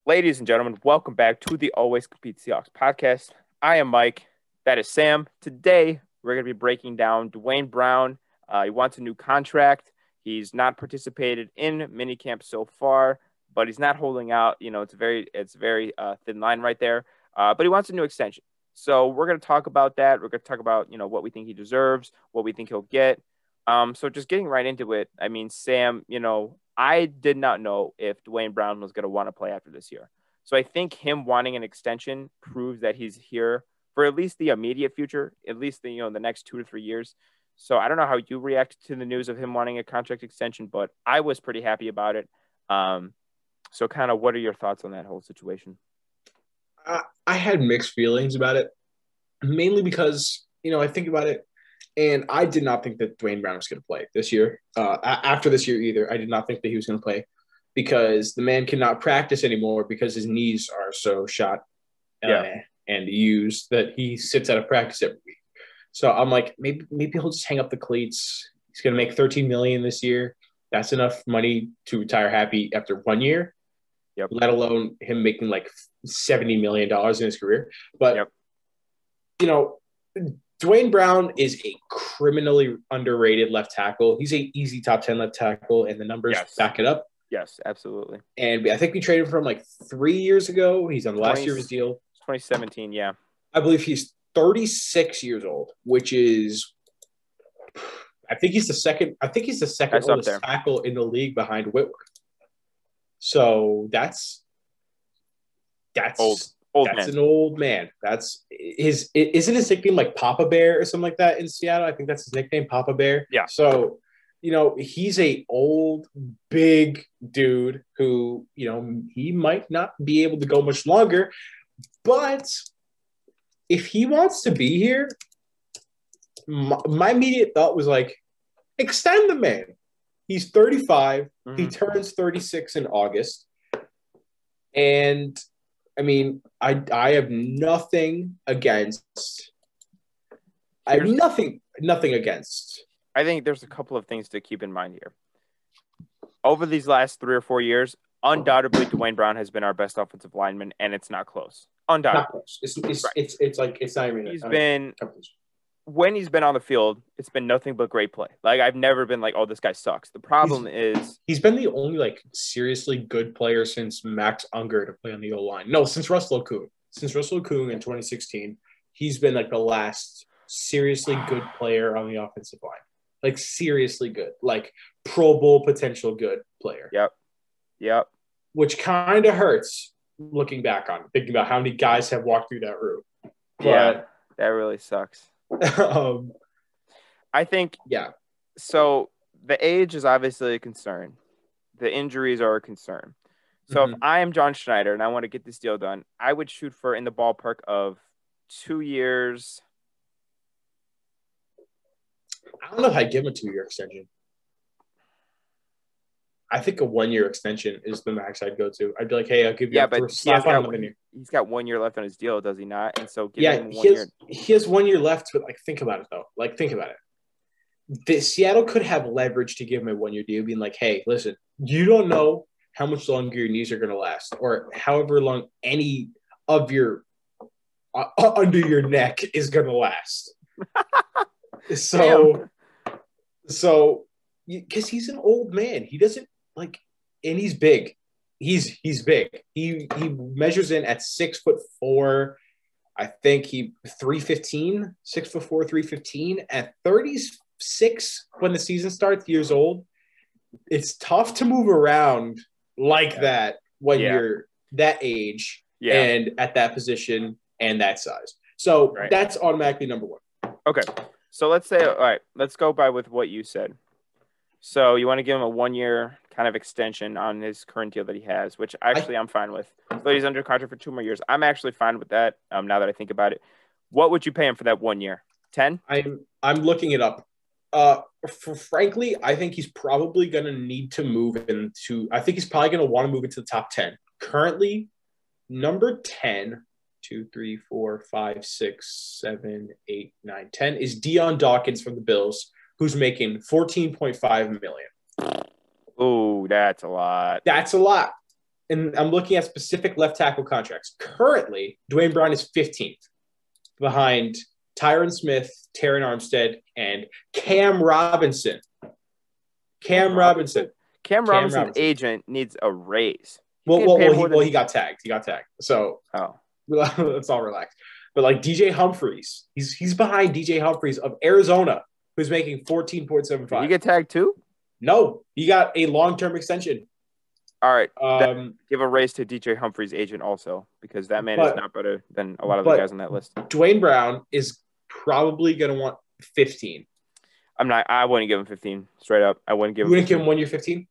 Ladies and gentlemen, welcome back to the Always Compete Seahawks podcast. I am Mike. That is Sam. Today, we're going to be breaking down Duane Brown. He wants a new contract. He's not participated in minicamp so far, but he's not holding out. You know, it's a very thin line right there. But he wants a new extension. So we're going to talk about that. We're going to talk about, what we think he deserves, what we think he'll get. So just getting right into it. I mean, Sam, I did not know if Duane Brown was going to want to play after this year. So I think him wanting an extension proves that he's here for at least the immediate future, at least the next 2 to 3 years. So I don't know how you react to the news of him wanting a contract extension, but I was pretty happy about it. So kind of what are your thoughts on that whole situation? I had mixed feelings about it, mainly because, I think about it, and I did not think that Duane Brown was going to play this year. After this year either, I did not think that he was going to play because the man cannot practice anymore because his knees are so shot and used that he sits out of practice every week. So I'm like, maybe he'll just hang up the cleats. He's going to make $13 million this year. That's enough money to retire happy after 1 year. Yep. Let alone him making like $70 million in his career. But, Duane Brown is a criminally underrated left tackle. He's an easy top 10 left tackle, and the numbers back it up. Yes, absolutely. And I think we traded for him like 3 years ago. He's on the last year of his deal. 2017, yeah. I believe he's 36 years old, which is I think he's the second oldest tackle in the league behind Whitworth. So that's old. That's an old man. That's isn't his nickname like Papa Bear or something like that in Seattle? I think that's his nickname, Papa Bear. Yeah. So, he's a old, big dude who, he might not be able to go much longer. But if he wants to be here, my immediate thought was like, extend the man. He's 35. Mm-hmm. He turns 36 in August. And I mean, I have nothing against. I have nothing against. I think there's a couple of things to keep in mind here. Over these last 3 or 4 years, undoubtedly Duane Brown has been our best offensive lineman, and it's not close. Undoubtedly, not close. It's like it's not even. When he's been on the field, it's been nothing but great play. Like, I've never been like, oh, this guy sucks. The problem is he's been the only like seriously good player since Max Unger to play on the O-line. No, since Russell Okung. Since Russell Okung in 2016, he's been like the last seriously good player on the offensive line. Like seriously good, like Pro Bowl potential good player. Yep. Which kind of hurts looking back on it, thinking about how many guys have walked through that route. Yeah, that really sucks. I think, so the age is obviously a concern. The injuries are a concern. So if I am John Schneider and I want to get this deal done, I would shoot for in the ballpark of 2 years. I don't know if I'd give him a 2-year extension. I think a 1-year extension is the max I'd go to. I'd be like, hey, I'll give you he's got 1 year left on his deal, does he not? And so give him 1 year. He has 1 year left, but think about it though. Think about it. Seattle could have leverage to give him a 1-year deal, being like, hey, listen, you don't know how much longer your knees are going to last, or however long any of your under your neck is going to last. So because he's an old man, he doesn't and he's big. He's big. He measures in at 6'4". I think 315, 6'4", 315 at 36 when the season starts, years old. It's tough to move around that when you're that age and at that position and that size. So that's automatically number one. Okay. So let's say, all right, let's go by with what you said. So you want to give him a 1 year kind of extension on his current deal that he has, which actually I'm fine with. So he's under contract for 2 more years. I'm actually fine with that. Now that I think about it, what would you pay him for that 1 year? 10? I'm looking it up. Frankly, I think he's probably going to need to move into. I think he's probably going to want to move into the top 10. Currently, number 10, 2, 3, 4, 5, 6, 7, 8, 9, 10 is Deion Dawkins from the Bills, who's making $14.5 million. Oh, that's a lot. That's a lot. and I'm looking at specific left tackle contracts. Currently, Duane Brown is 15th behind Tyron Smith, Taron Armstead, and Cam Robinson. Cam Robinson's agent needs a raise. He got tagged. So oh, let's all relax. But like DJ Humphries, he's behind DJ Humphries of Arizona, who's making 14.75. Did you get tagged too? No, he got a long-term extension. All right. Give a raise to DJ Humphries' agent also, because that man is not better than a lot of the guys on that list. Duane Brown is probably going to want 15. I wouldn't give him 15 straight up. I wouldn't give him. You wouldn't give him 1 year 15?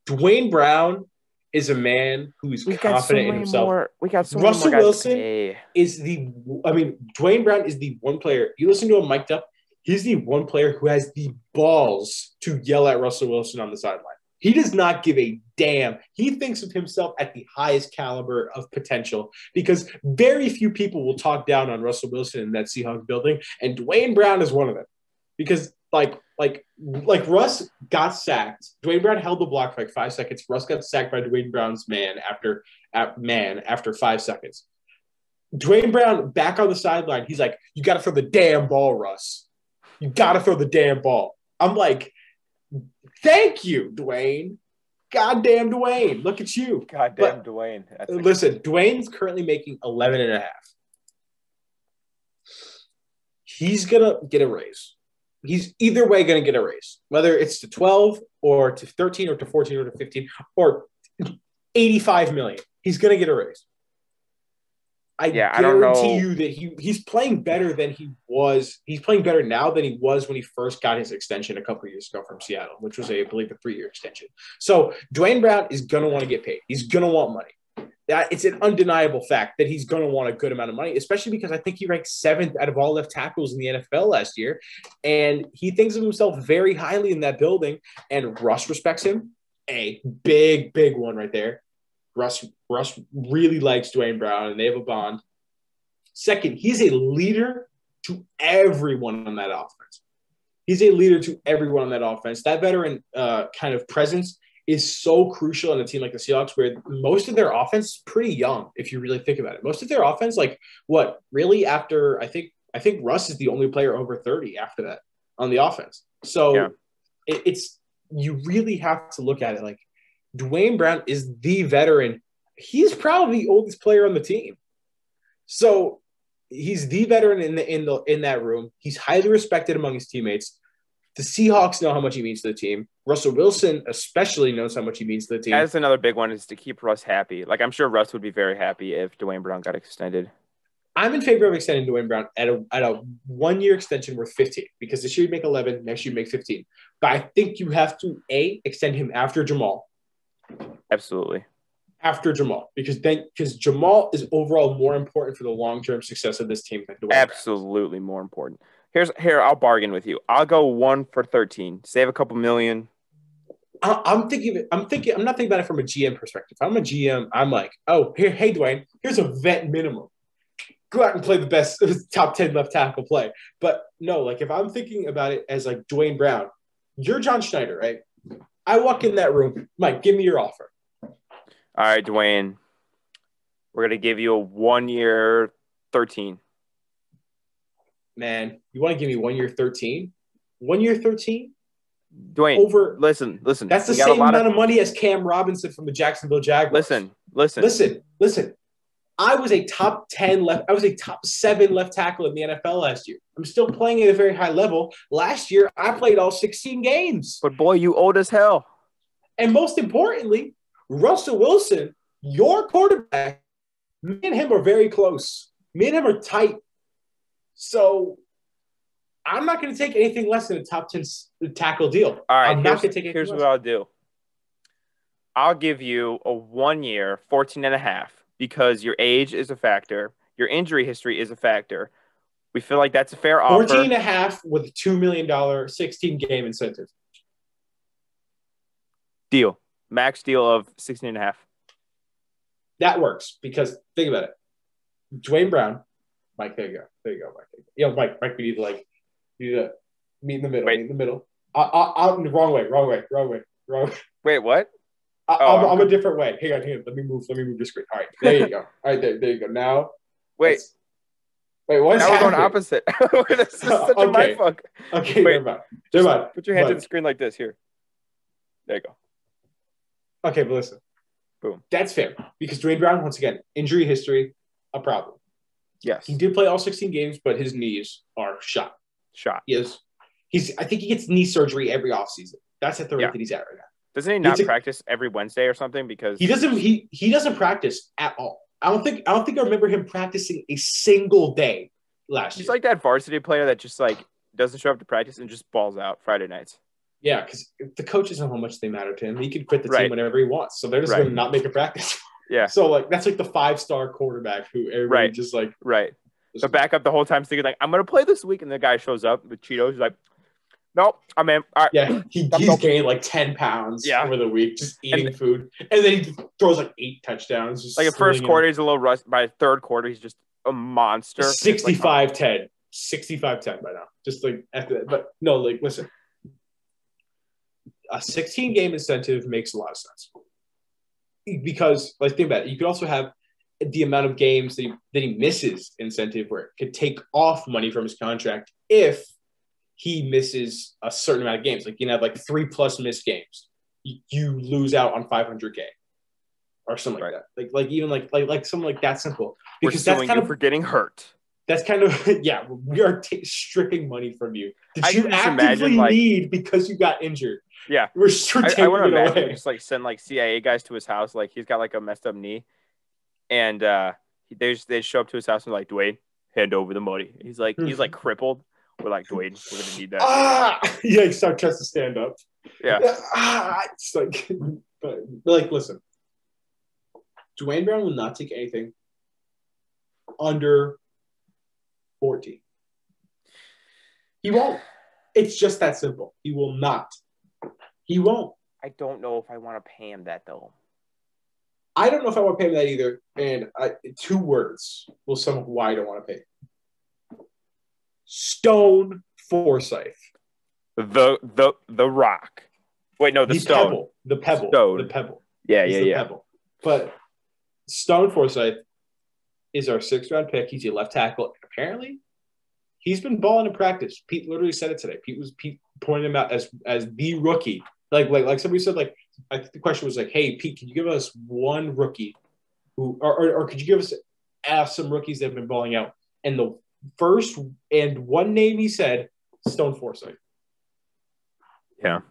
Duane Brown is a man who's confident in himself. Russell Wilson is Duane Brown is the one player. You listen to him mic'd up. He's the one player who has the balls to yell at Russell Wilson on the sideline. He does not give a damn. He thinks of himself at the highest caliber of potential because very few people will talk down on Russell Wilson in that Seahawks building, and Duane Brown is one of them. Because like Russ got sacked. Duane Brown held the block for like 5 seconds. Russ got sacked by Duane Brown's man after 5 seconds. Duane Brown back on the sideline. He's like, "You got to throw the damn ball, Russ. You got to throw the damn ball." I'm like, thank you, Duane. Goddamn Duane. Look at you. Goddamn Duane. Listen, Duane's currently making 11 and a half. He's going to get a raise. He's either way going to get a raise, whether it's to 12 or to 13 or to 14 or to 15 or 85 million. He's going to get a raise. I guarantee you that he's playing better than he was. He's playing better now than he was when he first got his extension a couple of years ago from Seattle, which was, I believe, a 3-year extension. So Duane Brown is going to want to get paid. He's going to want money. It's an undeniable fact that he's going to want a good amount of money, especially because I think he ranked 7th out of all left tackles in the NFL last year. And he thinks of himself very highly in that building. And Russ respects him. A big, big one right there. Russ really likes Duane Brown, and they have a bond. Second, he's a leader to everyone on that offense. That veteran kind of presence is so crucial in a team like the Seahawks, where most of their offense is pretty young, if you really think about it. Most of their offense, after I think Russ is the only player over 30 after that on the offense. So it's you really have to look at it like Duane Brown is the veteran. He's probably the oldest player on the team. So he's the veteran in that room. He's highly respected among his teammates. The Seahawks know how much he means to the team. Russell Wilson especially knows how much he means to the team. That's another big one, is to keep Russ happy. Like, I'm sure Russ would be very happy if Duane Brown got extended. I'm in favor of extending Duane Brown at a 1 year extension worth 15, because this year you'd make 11, next year you'd make 15. But I think you have to extend him after Jamal. Absolutely. After Jamal, because Jamal is overall more important for the long-term success of this team than Duane Absolutely Brown. More important. Here, I'll bargain with you. I'll go 1 for 13. Save a couple million. I'm not thinking about it from a GM perspective. If I'm a GM, I'm like, oh, hey, Duane, here's a vet minimum. Go out and play the best top 10 left tackle play. But no, like if I'm thinking about it as like Duane Brown, you're John Schneider, right? I walk in that room, Mike, give me your offer. All right, Duane, we're going to give you a 1 year 13. Man, you want to give me 1 year 13? 1 year 13? Duane, listen. That's the same amount of money as Cam Robinson from the Jacksonville Jaguars. Listen. I was a top 7 left tackle in the NFL last year. I'm still playing at a very high level. Last year, I played all 16 games. But boy, you old as hell. And most importantly, Russell Wilson, your quarterback, me and him are very close. Me and him are tight. So I'm not going to take anything less than a top 10 tackle deal. All right, I'm not going to take anything here's less. What I'll do. I'll give you a 1 year, 14 and a half, because your age is a factor. Your injury history is a factor. We feel like that's a fair offer. 14 and a half with a $2 million 16-game incentive. Deal. Max deal of 16 and a half. That works, because think about it. Duane Brown. Mike, there you go, Mike. Yo, Mike, we need to meet in the middle. Wait. Meet in the middle. Wrong way. Wait, what? I'm a different way. Hang on. Let me move the screen. All right, there you go. All right, there you go. Now, wait, what's now we're going happening? opposite. This is such a mindfuck. Okay, wait, never mind. Put your hand to the screen like this. Here, there you go. Okay, but listen. Boom. That's fair because Duane Brown, once again, injury history, a problem. Yes, he did play all 16 games, but his knees are shot. I think he gets knee surgery every offseason. That's at the rate that he's at right now. Doesn't he not practice every Wednesday or something? Because he doesn't practice at all. I don't think I remember him practicing a single day last year. He's like that varsity player that just like doesn't show up to practice and just balls out Friday nights. Yeah, because the coaches know how much they matter to him. He can quit the team whenever he wants. So they're just going to not make a practice. Yeah. So like that's like the 5-star quarterback who everybody just like the backup the whole time thinking like I'm going to play this week, and the guy shows up with Cheetos. He's like, nope, I'm in. All right. Yeah, he's gained like 10 pounds over the week just eating food, and then he throws like 8 touchdowns. Just like in first quarter, he's a little rust. By third quarter, he's just a monster. 65-10, 65-10 by now. Just like after that, but no, like listen. A 16-game incentive makes a lot of sense because, like, think about it. You could also have the amount of games that he misses incentive where it could take off money from his contract if he misses a certain amount of games. Like, you can have like 3+ missed games. You lose out on $500K or something like that. Like even like something like that simple. Because that's kind of for getting hurt. That's kind of we are stripping money from you that you actively need because you got injured. Yeah, we're taking I want to imagine away. Just like send like CIA guys to his house. Like he's got like a messed up knee, and they show up to his house and like, Duane, hand over the money. He's like crippled. We're like, Duane, we're gonna need that. He tries to stand up. Yeah. It's like, but like, listen, Duane Brown will not take anything under 14. He won't. It's just that simple. He will not. He won't. I don't know if I want to pay him that though. I don't know if I want to pay him that either. And 2 words will sum up why I don't want to pay him. Stone Forsythe. The rock. Wait, no, the stone. The pebble. Stone. The pebble. Yeah. Pebble. But Stone Forsythe is our 6th-round pick. He's a left tackle. And apparently, he's been balling in practice. Pete literally said it today. Pete pointed him out as the rookie. Like somebody said, like, I think the question was like, hey, Pete, can you give us one rookie who or could you give us some rookies that have been balling out? And the first and one name he said, Stone Forsythe. Yeah.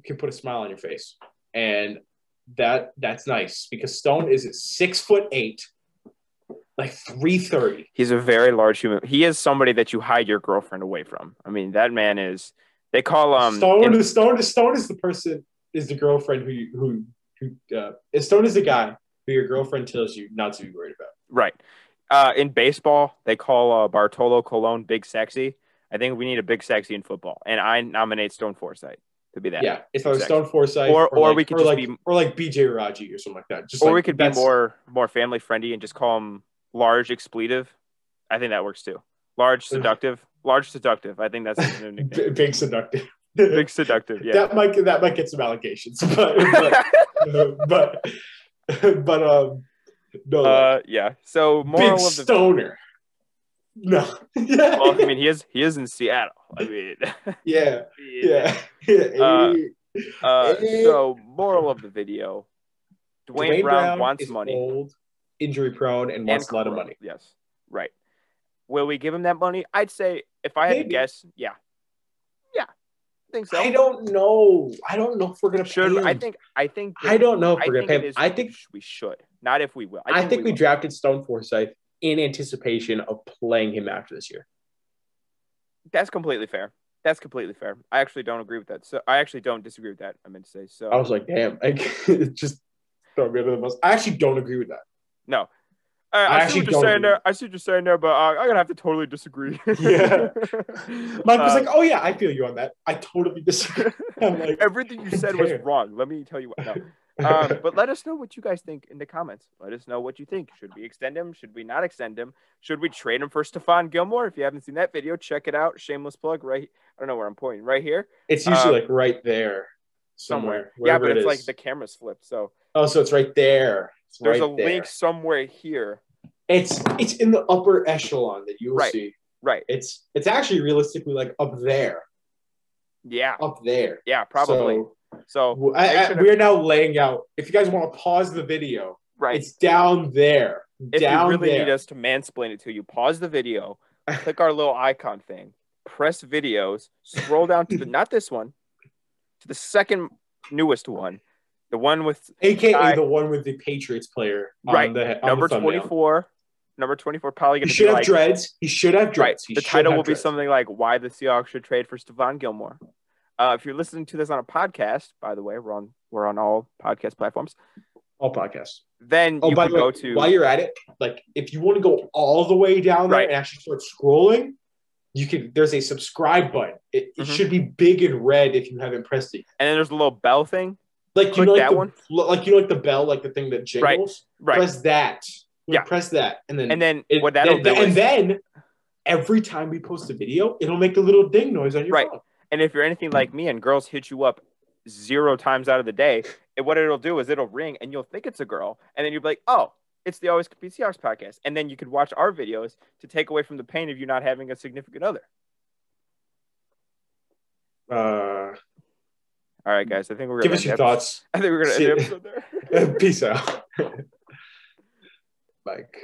Can put a smile on your face. And that's nice because Stone is 6'8", like 330. He's a very large human. He is somebody that you hide your girlfriend away from. I mean, that man is. They call Stone is the person is the girlfriend who Stone is the guy who your girlfriend tells you not to be worried about. Right. In baseball, they call Bartolo Colon Big Sexy. I think we need a Big Sexy in football, and I nominate Stone Forsythe to be that. Yeah, if I was Stone Forsythe, or we could just be like BJ Raji or something like that. Just we could be more family friendly and just call him Large Expletive. I think that works too. Large Seductive. I think that's his new nickname. Big Seductive. Big Seductive. Yeah, that might get some allocations, no. Yeah. So moral of the stoner. No. Well, I mean, he is in Seattle. I mean. Yeah. So moral of the video: Duane Brown wants money. Old, injury prone, and wants a lot of money. Yes. Right. Will we give him that money? I'd say if I had to guess, yeah. I think so. I don't know if we're gonna pay him. I think. I don't know if we're gonna pay him. I think we should. Not if we will. I think we drafted Stone Forsythe in anticipation of playing him after this year. That's completely fair. I actually don't agree with that. So I actually don't disagree with that. I meant to say so. I was like, damn, just throw me under the bus. I actually don't agree with that. No. I see what you're saying there. I see what you're saying there, but I'm gonna have to totally disagree. Yeah. Mike was like, "Oh yeah, I feel you on that. I totally disagree." I'm like, everything you said was wrong. Let me tell you what. No. But let us know what you guys think in the comments. Let us know what you think. Should we extend him? Should we not extend him? Should we trade him for Stephon Gilmore? If you haven't seen that video, check it out. Shameless plug. Right. I don't know where I'm pointing. Right here. It's usually like right there. somewhere. Yeah, but Wherever it's it like is. the camera's flipped. So Oh, so it's right there. It's there's right a there. link somewhere here. It's in the upper echelon that you will Right. see. Right. It's actually realistically like up there. Yeah. Up there. Yeah, probably. So we're now laying out. If you guys want to pause the video, right. it's down there. If down you really there. need us to mansplain it to you, pause the video, click our little icon thing, press videos, scroll down to not this one, to the second newest one, the one with AKA the one with the Patriots player on the number the 24. Number 24 probably going to be should have like dreads. He should have dreads. Right. The title will be something like "Why the Seahawks Should Trade for Stephon Gilmore." If you're listening to this on a podcast, by the way, we're on all podcast platforms. All podcasts. Then you can go to while you're at it, like if you want to go all the way down there and actually start scrolling, you can. There's a subscribe button. It should be big and red if you haven't pressed it. And then there's a little bell thing. Like you know, like that one. Like you know, like the bell, like the thing that jingles. Right. Press that. Press that, and then what that'll do and then every time we post a video, it'll make a little ding noise on your phone. And if you're anything like me and girls hit you up 0 times out of the day, what it'll do is it'll ring and you'll think it's a girl. And then you'll be like, oh, it's the Always Compete Seahawks podcast. And then you could watch our videos to take away from the pain of you not having a significant other. All right, guys. I think we're going to give us your thoughts. I think we're going to end the episode there. Peace out. Mike.